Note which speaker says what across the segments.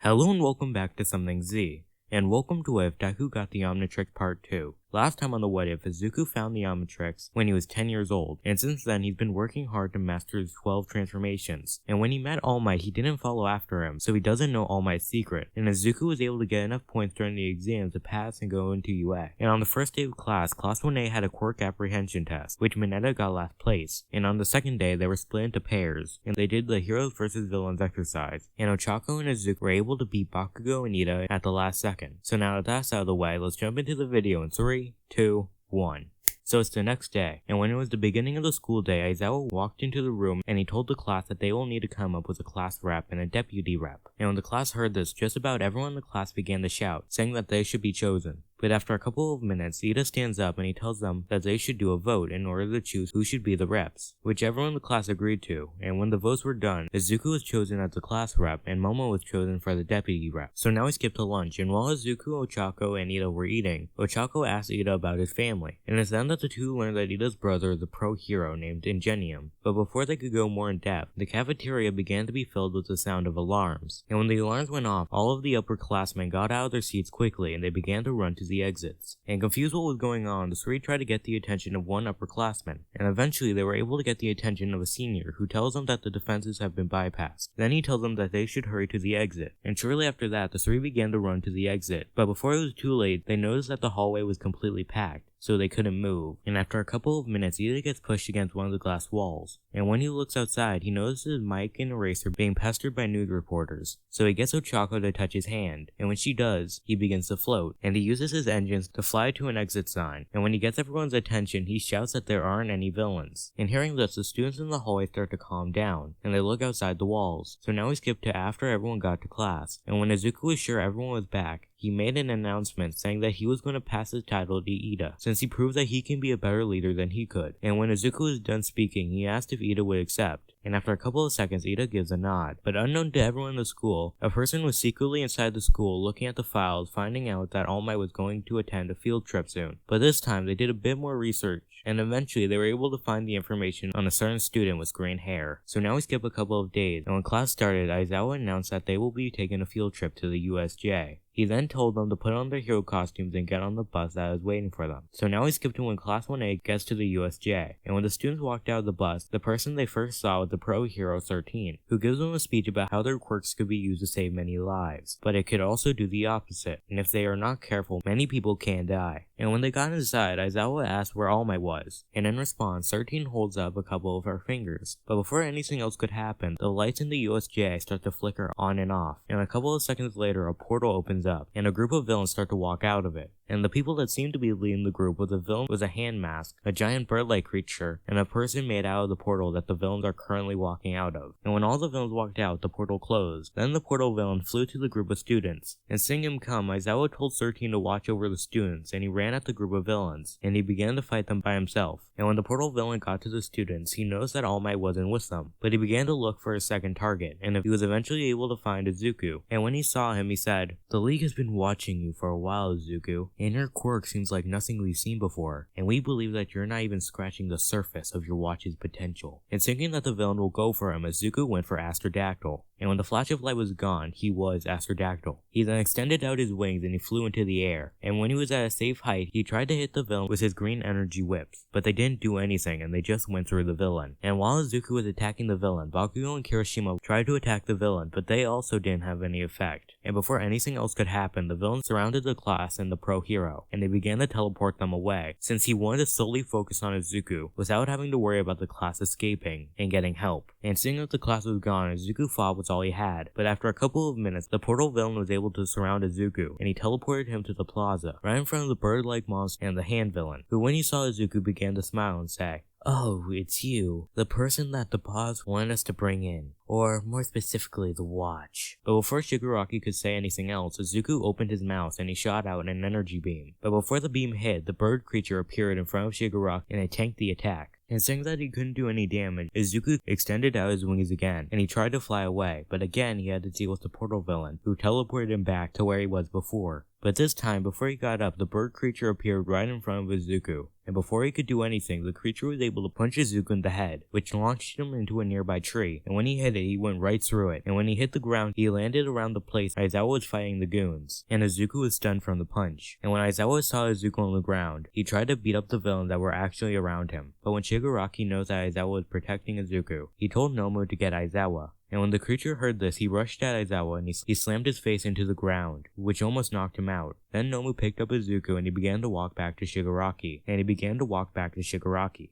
Speaker 1: Hello and welcome back to Something Z, and welcome to If Deku Got the Omnitrix Part 2. Last time on the What If, Izuku found the Omnitrix when he was 10 years old, and since then he's been working hard to master his 12 transformations. And when he met All Might, he didn't follow after him, so he doesn't know All Might's secret, and Izuku was able to get enough points during the exam to pass and go into UA. And on the first day of class 1A had a quirk apprehension test, which Mineta got last place, and on the second day they were split into pairs, and they did the heroes versus villains exercise, and Ochako and Izuku were able to beat Bakugo and Ida at the last second. So now that that's out of the way, let's jump into the video in 3, 2, 1. So it's the next day, and when it was the beginning of the school day, Aizawa walked into the room and he told the class that they will need to come up with a class rep and a deputy rep. And when the class heard this, just about everyone in the class began to shout, saying that they should be chosen. But after a couple of minutes, Ida stands up and he tells them that they should do a vote in order to choose who should be the reps, which everyone in the class agreed to, and when the votes were done, Izuku was chosen as the class rep and Momo was chosen for the deputy rep. So now we skip to lunch, and while Izuku, Ochako, and Ida were eating, Ochako asked Ida about his family, and it's then that the two learned that Ida's brother is a pro hero named Ingenium. But before they could go more in depth, the cafeteria began to be filled with the sound of alarms, and when the alarms went off, all of the upperclassmen got out of their seats quickly and they began to run to the exits. And confused what was going on, the three tried to get the attention of one upperclassman, and eventually they were able to get the attention of a senior who tells them that the defenses have been bypassed. Then he tells them that they should hurry to the exit, and shortly after that the three began to run to the exit, but before it was too late, they noticed that the hallway was completely packed, so they couldn't move, and after a couple of minutes, Ida gets pushed against one of the glass walls, and when he looks outside, he notices Mike and Eraser being pestered by news reporters, so he gets Ochako to touch his hand, and when she does, he begins to float, and he uses his engines to fly to an exit sign, and when he gets everyone's attention, he shouts that there aren't any villains, and hearing this, the students in the hallway start to calm down, and they look outside the walls, so now we skip to after everyone got to class, and when Izuku was sure everyone was back, he made an announcement saying that he was going to pass his title to Ida, since he proved that he can be a better leader than he could. And when Izuku was done speaking, he asked if Ida would accept, and after a couple of seconds, Ida gives a nod. But unknown to everyone in the school, a person was secretly inside the school looking at the files, finding out that All Might was going to attend a field trip soon. But this time, they did a bit more research, and eventually they were able to find the information on a certain student with green hair. So now we skip a couple of days, and when class started, Aizawa announced that they will be taking a field trip to the USJ. He then told them to put on their hero costumes and get on the bus that was waiting for them. So now we skip to when Class 1A gets to the USJ, and when the students walked out of the bus, the person they first saw was the pro hero 13, who gives them a speech about how their quirks could be used to save many lives, but it could also do the opposite, and if they are not careful, many people can die. And when they got inside, Aizawa asked where All Might was, and in response, 13 holds up a couple of her fingers. But before anything else could happen, the lights in the USJ start to flicker on and off, and a couple of seconds later, a portal opens up, and a group of villains start to walk out of it. And the people that seemed to be leading the group with a villain was a hand mask, a giant bird-like creature, and a person made out of the portal that the villains are currently walking out of. And when all the villains walked out, the portal closed. Then the portal villain flew to the group of students, and seeing him come, Aizawa told 13 to watch over the students, and he ran at the group of villains, and he began to fight them by himself. And when the portal villain got to the students, he noticed that All Might wasn't with them, but he began to look for his second target, and he was eventually able to find Izuku. And when he saw him, he said, "The League has been watching you for a while, Izuku, and your quirk seems like nothing we've seen before, and we believe that you're not even scratching the surface of your watch's potential." And thinking that the villain will go for him, Izuku went for Astrodactyl, and when the flash of light was gone, he was Astrodactyl. He then extended out his wings and he flew into the air, and when he was at a safe height, he tried to hit the villain with his green energy whips, but they didn't do anything and they just went through the villain. And while Izuku was attacking the villain, Bakugo and Kirishima tried to attack the villain, but they also didn't have any effect. And before anything else could happen, the villain surrounded the class and the pro hero, and they began to teleport them away, since he wanted to solely focus on Izuku without having to worry about the class escaping and getting help. And seeing that the class was gone, Izuku fought with all he had, but after a couple of minutes, the portal villain was able to surround Izuku, and he teleported him to the plaza, right in front of the bird-like monster and the hand villain, who when he saw Izuku began to smile and say, "Oh, it's you, the person that the boss wanted us to bring in, or more specifically, the watch." But before Shigaraki could say anything else, Izuku opened his mouth and he shot out an energy beam. But before the beam hit, the bird creature appeared in front of Shigaraki and it tanked the attack. And saying that he couldn't do any damage, Izuku extended out his wings again, and he tried to fly away, but again he had to deal with the portal villain, who teleported him back to where he was before. But this time, before he got up, the bird creature appeared right in front of Izuku, and before he could do anything, the creature was able to punch Izuku in the head, which launched him into a nearby tree, and when he hit it, he went right through it, and when he hit the ground, he landed around the place Aizawa was fighting the goons, and Izuku was stunned from the punch. And when Aizawa saw Izuku on the ground, he tried to beat up the villains that were actually around him, but when Shigaraki knows that Aizawa was protecting Izuku, he told Nomu to get Aizawa. And when the creature heard this, he rushed at Aizawa and he slammed his face into the ground, which almost knocked him out. Then Nomu picked up Izuku and he began to walk back to Shigaraki.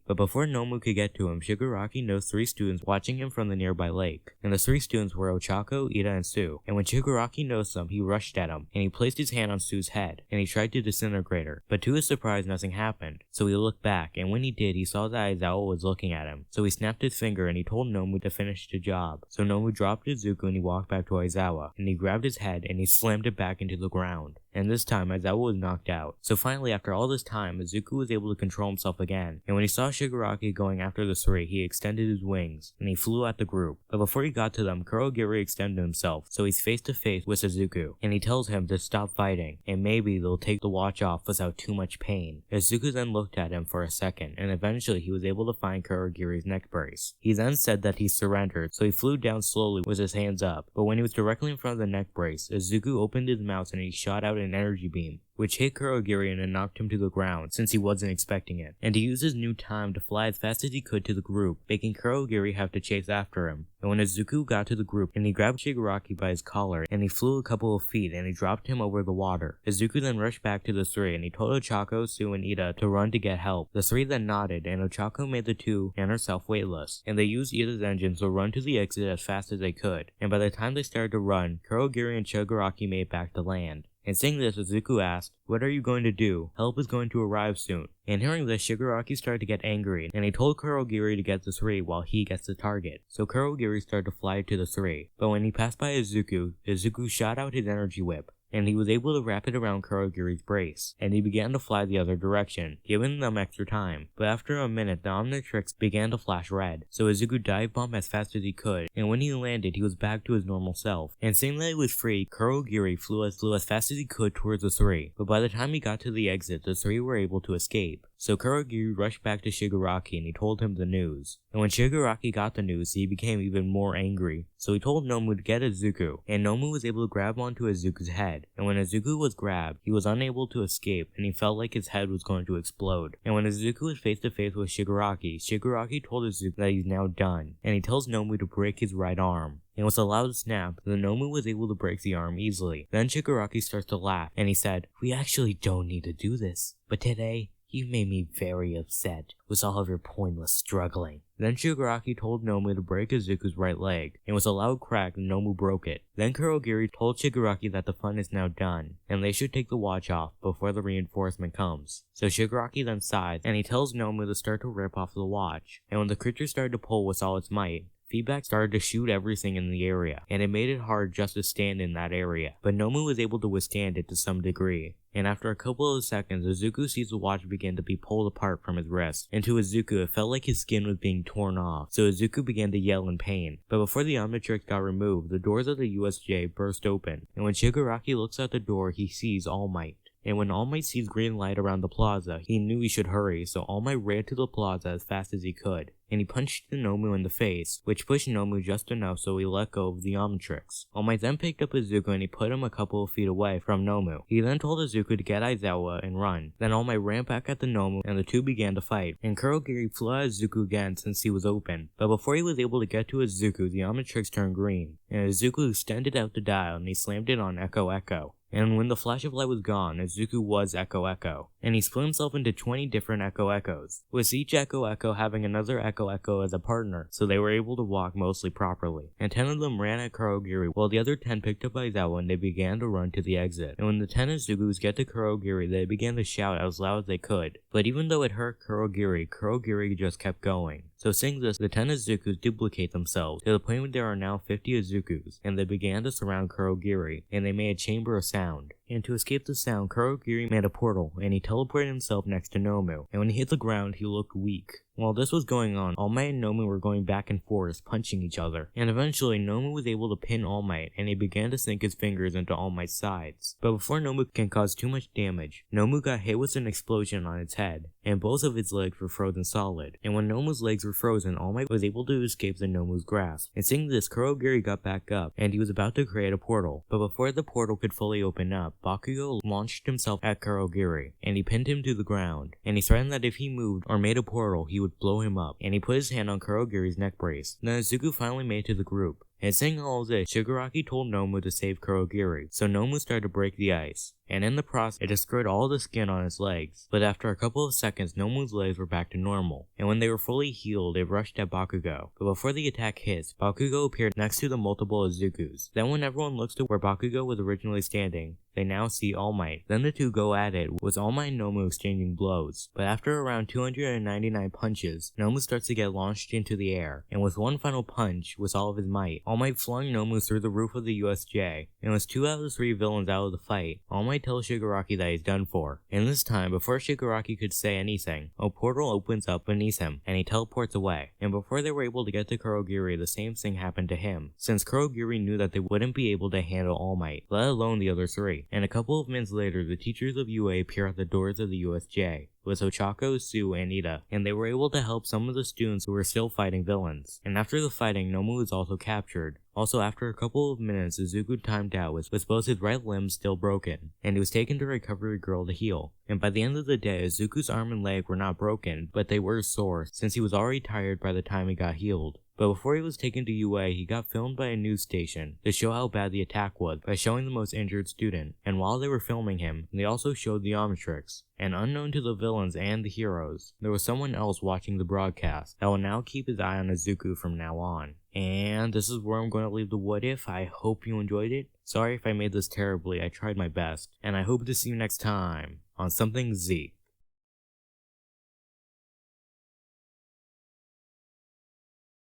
Speaker 1: But before Nomu could get to him, Shigaraki noticed 3 students watching him from the nearby lake. And the 3 students were Ochako, Ida, and Sue. And when Shigaraki noticed them, he rushed at him, and he placed his hand on Sue's head, and he tried to disintegrate her. But to his surprise, nothing happened. So he looked back, and when he did, he saw that Aizawa was looking at him. So he snapped his finger and he told Nomu to finish the job. So Nomu dropped Izuku and he walked back to Aizawa, and he grabbed his head and he slammed it back into the ground. And this time, Aizawa was knocked out. So finally, after all this time, Izuku was able to control himself again. And when he saw Shigaraki going after the 3, he extended his wings, and he flew at the group. But before he got to them, Kurogiri extended himself, so he's face to face with Izuku, and he tells him to stop fighting, and maybe they'll take the watch off without too much pain. Izuku then looked at him for a second, and eventually he was able to find Kurogiri's neck brace. He then said that he surrendered, so he flew down slowly with his hands up. But when he was directly in front of the neck brace, Izuku opened his mouth and he shot out an energy beam, which hit Kurogiri and knocked him to the ground since he wasn't expecting it. And he used his new time to fly as fast as he could to the group, making Kurogiri have to chase after him. And when Izuku got to the group, and he grabbed Shigaraki by his collar, and he flew a couple of feet, and he dropped him over the water. Izuku then rushed back to the 3, and he told Ochako, Sue, and Ida to run to get help. The 3 then nodded, and Ochako made the 2 and herself weightless, and they used Ida's engines to run to the exit as fast as they could. And by the time they started to run, Kurogiri and Shigaraki made it back to land. And seeing this, Izuku asked, "What are you going to do? Help is going to arrive soon." And hearing this, Shigaraki started to get angry, and he told Kurogiri to get the 3 while he gets the target. So Kurogiri started to fly to the 3, but when he passed by Izuku, Izuku shot out his energy whip, and he was able to wrap it around Kurogiri's brace, and he began to fly the other direction, giving them extra time. But after a minute, the omnitix began to flash red, so Izuku dive bombed as fast as he could, and when he landed, he was back to his normal self. And seeing that he was free, Kurogiri flew as fast as he could towards the 3, but by the time he got to the exit, the 3 were able to escape. So Kurogiri rushed back to Shigaraki and he told him the news. And when Shigaraki got the news, he became even more angry. So he told Nomu to get Izuku, and Nomu was able to grab onto Izuku's head. And when Izuku was grabbed, he was unable to escape, and he felt like his head was going to explode. And when Izuku was face to face with Shigaraki, Shigaraki told Izuku that he's now done, and he tells Nomu to break his right arm. And with a loud snap, the Nomu was able to break the arm easily. Then Shigaraki starts to laugh, and he said, "We actually don't need to do this, but today, you made me very upset with all of your pointless struggling." Then Shigaraki told Nomu to break Izuku's right leg, and with a loud crack, Nomu broke it. Then Kurogiri told Shigaraki that the fun is now done, and they should take the watch off before the reinforcement comes. So Shigaraki then sighs, and he tells Nomu to start to rip off the watch. And when the creature started to pull with all its might, feedback started to shoot everything in the area, and it made it hard just to stand in that area. But Nomu was able to withstand it to some degree. And after a couple of seconds, Izuku sees the watch begin to be pulled apart from his wrist. And to Izuku, it felt like his skin was being torn off, so Izuku began to yell in pain. But before the omnitrix got removed, the doors of the USJ burst open, and when Shigaraki looks out the door, he sees All Might. And when All Might sees green light around the plaza, he knew he should hurry, so All Might ran to the plaza as fast as he could. And he punched the Nomu in the face, which pushed Nomu just enough so he let go of the omnitrix. All Might then picked up Izuku and he put him a couple of feet away from Nomu. He then told Izuku to get Aizawa and run. Then All Might ran back at the Nomu and the two began to fight. And Kurogiri flew at Izuku again since he was open. But before he was able to get to Izuku, the omnitrix turned green. And Izuku extended out the dial and he slammed it on Echo Echo. And when the flash of light was gone, Izuku was Echo Echo, and he split himself into 20 different Echo Echoes, with each Echo Echo having another Echo Echo as a partner, so they were able to walk mostly properly. And 10 of them ran at Kurogiri, while the other 10 picked up Aizawa and they began to run to the exit. And when the 10 Izukus get to Kurogiri, they began to shout as loud as they could. But even though it hurt Kurogiri, Kurogiri just kept going. So seeing this, the 10 Izukus duplicate themselves to the point where there are now 50 Izukus, and they began to surround Kurogiri, and they made a chamber of sound. And to escape the sound, Kurogiri made a portal, and he teleported himself next to Nomu, and when he hit the ground, he looked weak. While this was going on, All Might and Nomu were going back and forth, punching each other, and eventually Nomu was able to pin All Might, and he began to sink his fingers into All Might's sides. But before Nomu can cause too much damage, Nomu got hit with an explosion on its head, and both of its legs were frozen solid. And when Nomu's legs were frozen, All Might was able to escape the Nomu's grasp. And seeing this, Kurogiri got back up, and he was about to create a portal. But before the portal could fully open up, Bakugo launched himself at Kurogiri, and he pinned him to the ground, and he threatened that if he moved or made a portal, he would blow him up, and he put his hand on Kurogiri's neck brace. Then Izuku finally made it to the group. And saying all of this, Shigaraki told Nomu to save Kurogiri, so Nomu started to break the ice, and in the process, it destroyed all the skin on his legs. But after a couple of seconds, Nomu's legs were back to normal, and when they were fully healed, they rushed at Bakugo. But before the attack hits, Bakugo appeared next to the multiple Izukus. Then when everyone looks to where Bakugo was originally standing, they now see All Might. Then the two go at it, with All Might and Nomu exchanging blows. But after around 299 punches, Nomu starts to get launched into the air, and with one final punch, with all of his might, All Might flung Nomu through the roof of the USJ, and with 2 out of the 3 villains out of the fight, All Might tells Shigaraki that he's done for. And this time, before Shigaraki could say anything, a portal opens up beneath him, and he teleports away. And before they were able to get to Kurogiri, the same thing happened to him, since Kurogiri knew that they wouldn't be able to handle All Might, let alone the other 3. And a couple of minutes later, the teachers of UA appear at the doors of the USJ, with Ochako, Sue, and Ida, and they were able to help some of the students who were still fighting villains. And after the fighting, Nomu was also captured. Also, after a couple of minutes, Izuku timed out with both his right limbs still broken, and he was taken to Recovery Girl to heal. And by the end of the day, Izuku's arm and leg were not broken, but they were sore, since he was already tired by the time he got healed. But before he was taken to UA, he got filmed by a news station to show how bad the attack was by showing the most injured student. And while they were filming him, they also showed the omnitix. And unknown to the villains and the heroes, there was someone else watching the broadcast that will now keep his eye on Izuku from now on. And this is where I'm going to leave the what if. I hope you enjoyed it. Sorry if I made this terribly, I tried my best. And I hope to see you next time on Something Z.